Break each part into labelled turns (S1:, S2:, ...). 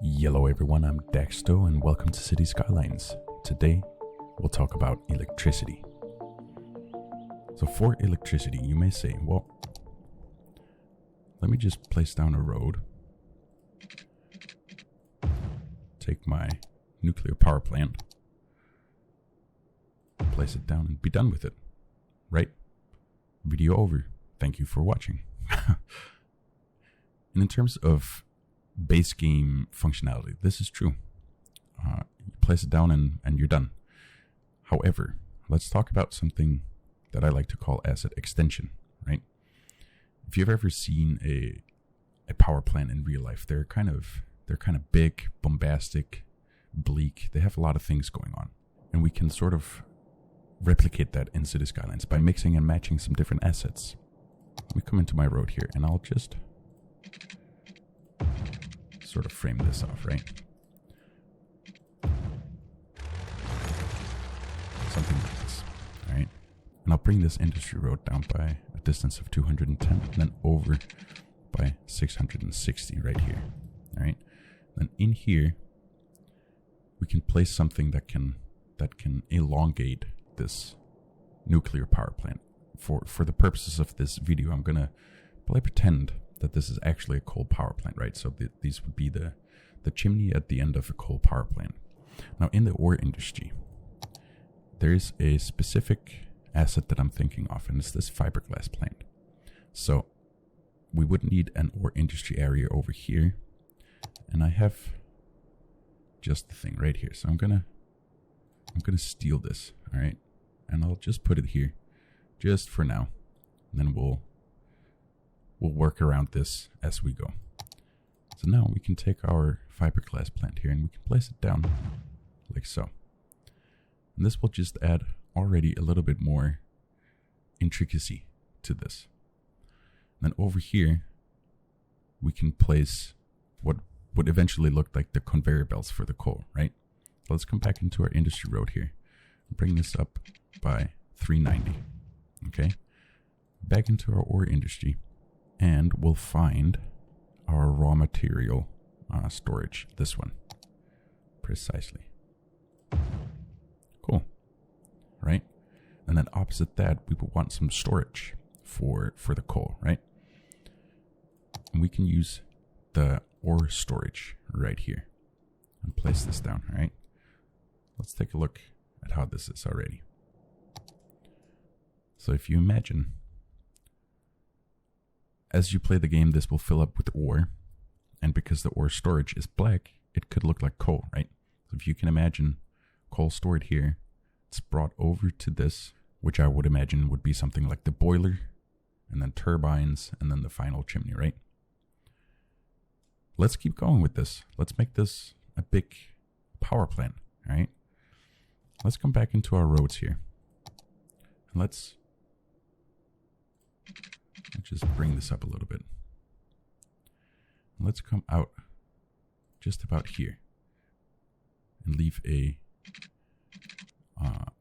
S1: Hello everyone, I'm Dexto and welcome to City Skylines. Today, we'll talk about electricity. So for electricity, you may say, well, let me just place down a road, take my nuclear power plant, place it down and be done with it, right? Video over. Thank you for watching. And in terms of base game functionality, this is true. You place it down and you're done. However, let's talk about something that I like to call asset extension, right? If you've ever seen a power plant in real life, they're kind of big, bombastic, bleak. They have a lot of things going on. And we can sort of replicate that in City Skylines by mixing and matching some different assets. Let me come into my road here and I'll just sort of frame this off, right? Something like this, all right? And I'll bring this industry road down by a distance of 210 and then over by 660 right here, all right? Then in here, we can place something that can elongate this nuclear power plant. For the purposes of this video, I'm gonna pretend that this is actually a coal power plant, right? So these would be the chimney at the end of a coal power plant. Now in the ore industry, there is a specific asset that I'm thinking of, and it's this fiberglass plant. So we would need an ore industry area over here, and I have just the thing right here. So I'm gonna steal this, all right? And I'll just put it here just for now, and then we'll work around this as we go. So now we can take our fiberglass plant here and we can place it down like so. And this will just add already a little bit more intricacy to this. And then over here, we can place what would eventually look like the conveyor belts for the coal, right? So let's come back into our industry road here and bring this up by 390. Okay, back into our ore industry, and we'll find our raw material storage, this one, precisely. Cool, right? And then opposite that, we would want some storage for the coal, right? And we can use the ore storage right here and place this down, all right? Let's take a look at how this is already. So if you imagine, as you play the game, this will fill up with ore, and because the ore storage is black, it could look like coal, right? So if you can imagine coal stored here, it's brought over to this, which I would imagine would be something like the boiler, and then turbines, and then the final chimney, right? Let's keep going with this. Let's make this a big power plant, all right? Let's come back into our roads here. And let's just bring this up a little bit. Let's come out just about here and leave a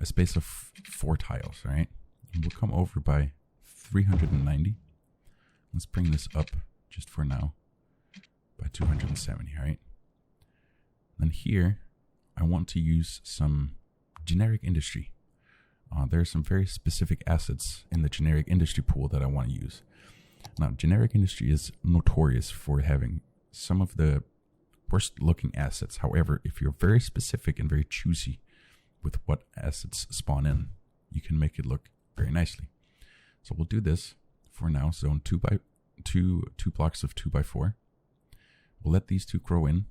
S1: space of 4 tiles, all right? And we'll come over by 390. Let's bring this up just for now by 270, all right? Then here, I want to use some generic industry. There are some very specific assets in the generic industry pool that I want to use. Now, generic industry is notorious for having some of the worst looking assets. However, if you're very specific and very choosy with what assets spawn in, you can make it look very nicely. So we'll do this for now. Zone 2 blocks of 2x4. We'll let these 2 grow in,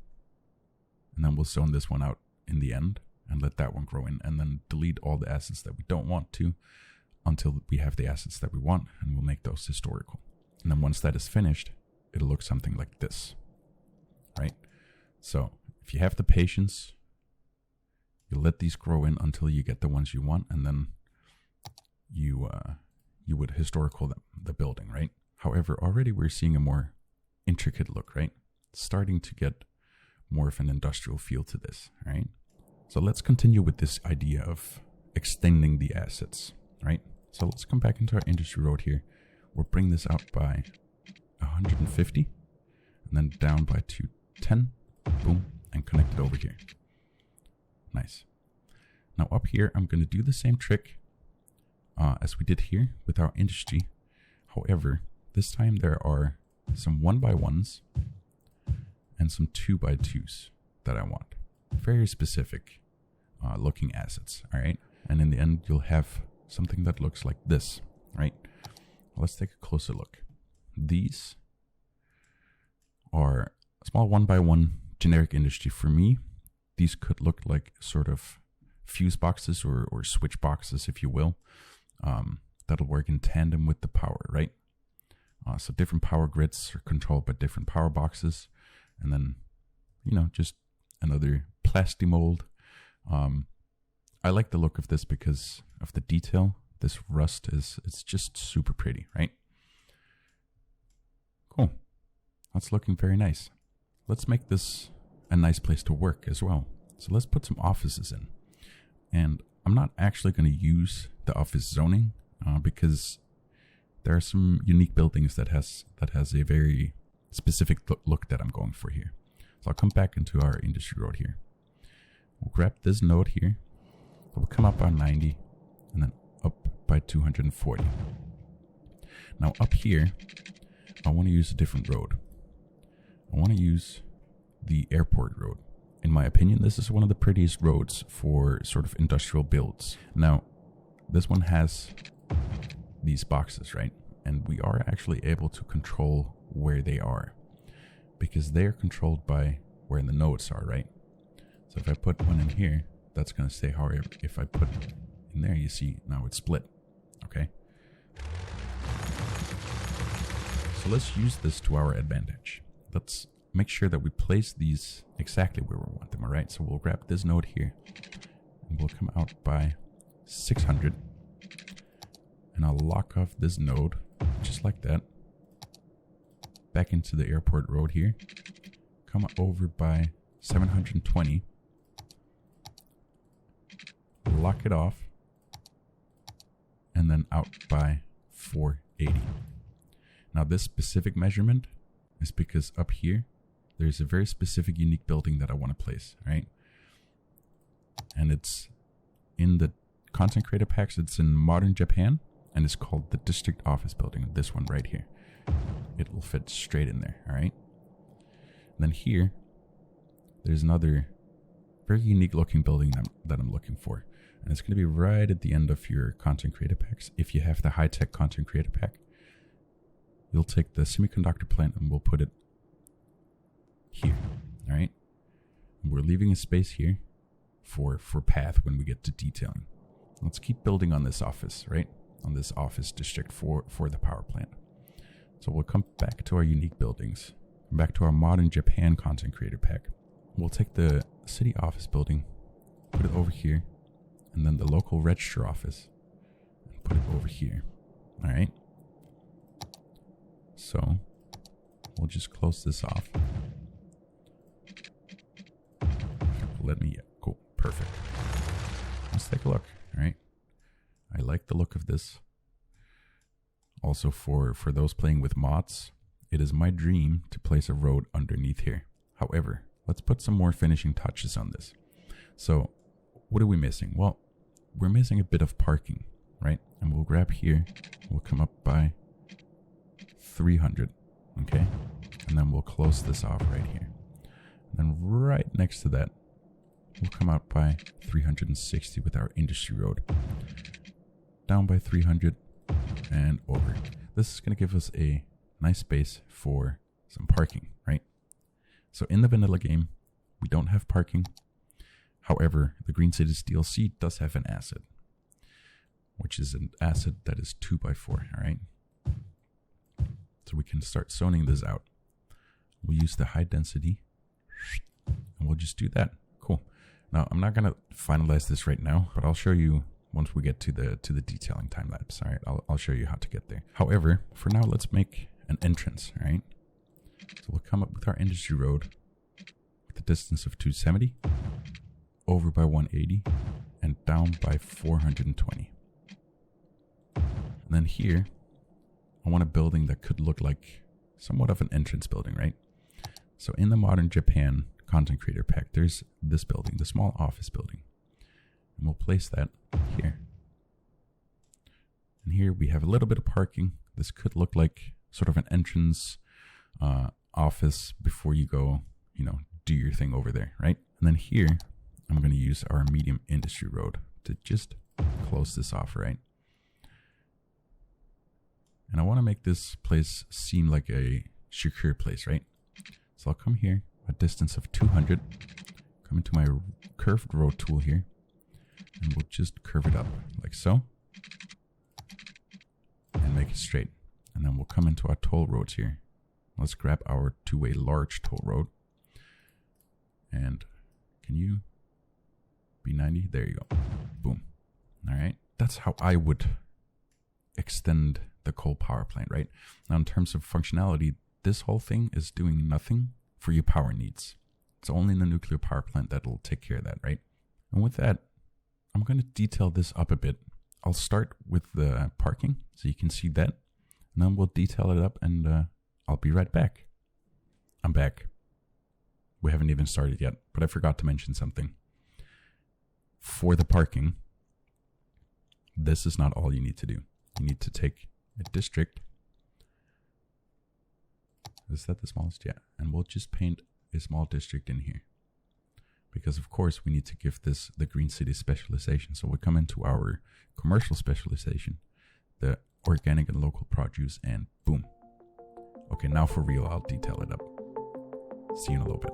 S1: and then we'll zone this one out in the end and let that one grow in, and then delete all the assets that we don't want to until we have the assets that we want, and we'll make those historical. And then once that is finished, it'll look something like this, right? So if you have the patience, you let these grow in until you get the ones you want, and then you would historical the building, right? However, already we're seeing a more intricate look, right? It's starting to get more of an industrial feel to this, right? So let's continue with this idea of extending the assets, right? So let's come back into our industry road here. We'll bring this up by 150 and then down by 210 boom, and connect it over here. Nice. Now up here, I'm going to do the same trick as we did here with our industry. However, this time there are some 1x1s and some 2x2s that I want. Very specific looking assets, all right? And in the end, you'll have something that looks like this, right? Let's take a closer look. These are small 1x1 generic industry. For me, these could look like sort of fuse boxes or switch boxes, if you will. That'll work in tandem with the power, right? So different power grids are controlled by different power boxes. And then, you know, just another plasti mold. I like the look of this because of the detail. This rust it's just super pretty, right? Cool. That's looking very nice. Let's make this a nice place to work as well. So let's put some offices in. And I'm not actually going to use the office zoning because there are some unique buildings that has a very specific look that I'm going for here. So I'll come back into our industry road here. We'll grab this node here. We'll come up by 90 and then up by 240. Now up here, I want to use a different road. I want to use the airport road. In my opinion, this is one of the prettiest roads for sort of industrial builds. Now, this one has these boxes, right? And we are actually able to control where they are because they are controlled by where the nodes are, right? So if I put one in here, that's going to stay. However, if I put in there, you see now it's split, okay? So let's use this to our advantage. Let's make sure that we place these exactly where we want them, all right? So we'll grab this node here and we'll come out by 600 and I'll lock off this node just like that. Back into the airport road here. Come over by 720. Lock it off. And then out by 480. Now this specific measurement is because up here, there's a very specific unique building that I want to place, right? And it's in the content creator packs. It's in modern Japan and it's called the district office building. This one right here. It will fit straight in there, all right? And then here, there's another very unique looking building that I'm looking for. And it's going to be right at the end of your content creator packs. If you have the high-tech content creator pack, you'll take the semiconductor plant and we'll put it here, all right? And we're leaving a space here for path when we get to detailing. Let's keep building on this office, right? On this office district for the power plant. So we'll come back to our unique buildings, back to our modern Japan content creator pack. We'll take the city office building, put it over here, and then the local register office, and put it over here, all right? So we'll just close this off. Let me, cool, perfect. Let's take a look, all right? I like the look of this. Also for those playing with mods, it is my dream to place a road underneath here. However, let's put some more finishing touches on this. So what are we missing? Well, we're missing a bit of parking, right? And we'll grab here, we'll come up by 300, okay? And then we'll close this off right here. And then right next to that, we'll come out by 360 with our industry road. Down by 300 and over. This is going to give us a nice space for some parking, right? So in the vanilla game, we don't have parking. However, the Green Cities DLC does have an asset, which is an asset that is 2x4, all right? So we can start zoning this out. We'll use the high density and we'll just do that. Cool. Now, I'm not going to finalize this right now, but I'll show you once we get to the detailing time lapse. All right, I'll show you how to get there. However, for now, let's make an entrance, all right? So we'll come up with our industry road with a distance of 270, over by 180, and down by 420. And then here, I want a building that could look like somewhat of an entrance building, right? So in the modern Japan content creator pack, there's this building, the small office building. And we'll place that here. And here we have a little bit of parking. This could look like sort of an entrance office before you go, do your thing over there, right? And then here, I'm going to use our medium industry road to just close this off, right? And I want to make this place seem like a secure place, right? So I'll come here, a distance of 200, come into my curved road tool here, and we'll just curve it up like so, and make it straight. And then we'll come into our toll roads here. Let's grab our two-way large toll road. And can you be 90? There you go. Boom. All right. That's how I would extend the coal power plant, right? Now, in terms of functionality, this whole thing is doing nothing for your power needs. It's only in the nuclear power plant that will take care of that, right? And with that, I'm going to detail this up a bit. I'll start with the parking so you can see that. And then we'll detail it up and I'll be right back. I'm back. We haven't even started yet, but I forgot to mention something. For the parking, this is not all you need to do. You need to take a district. Is that the smallest? Yeah. And we'll just paint a small district in here. Because of course we need to give this the green city specialization. So we come into our commercial specialization, the organic and local produce, and boom. Okay, now for real, I'll detail it up. See you in a little bit.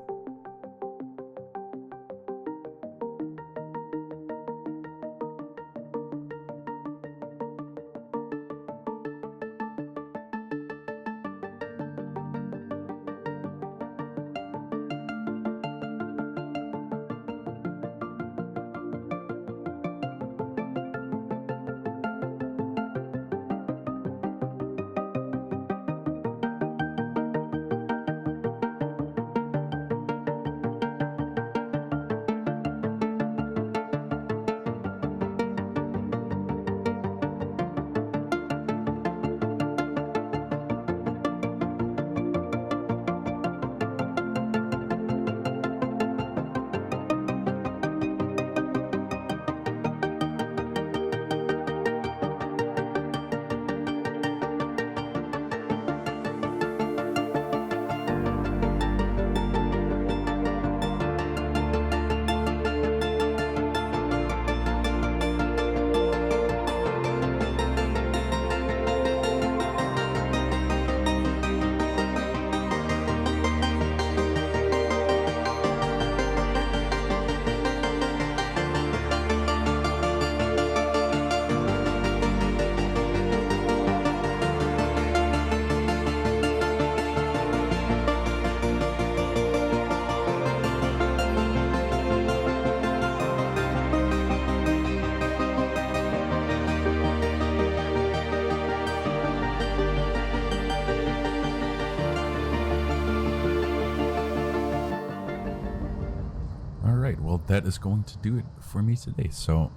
S1: Well, that is going to do it for me today. So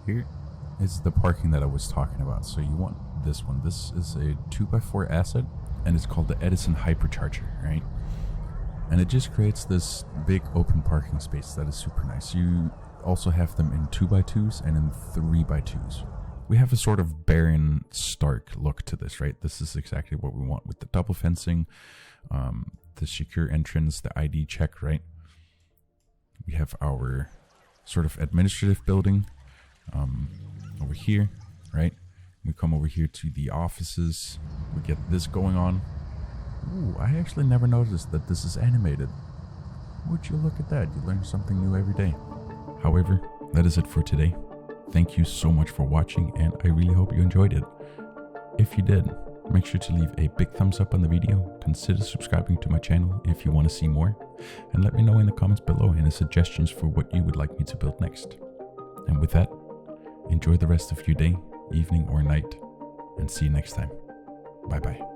S1: here is the parking that I was talking about. So you want this one. This is a 2x4 asset, and it's called the Edison Hypercharger, right? And it just creates this big open parking space that is super nice. You also have them in 2x2s and in 3x2s. We have a sort of barren, stark look to this, right? This is exactly what we want with the double fencing, the secure entrance, the ID check, right? We have our sort of administrative building over here, right? We come over here to the offices. We get this going on. Ooh, I actually never noticed that this is animated. Would you look at that? You learn something new every day. However, that is it for today. Thank you so much for watching, and I really hope you enjoyed it. If you did, make sure to leave a big thumbs up on the video. Consider subscribing to my channel if you want to see more, and let me know in the comments below any suggestions for what you would like me to build next. And with that, enjoy the rest of your day, evening or night, and see you next time. Bye bye.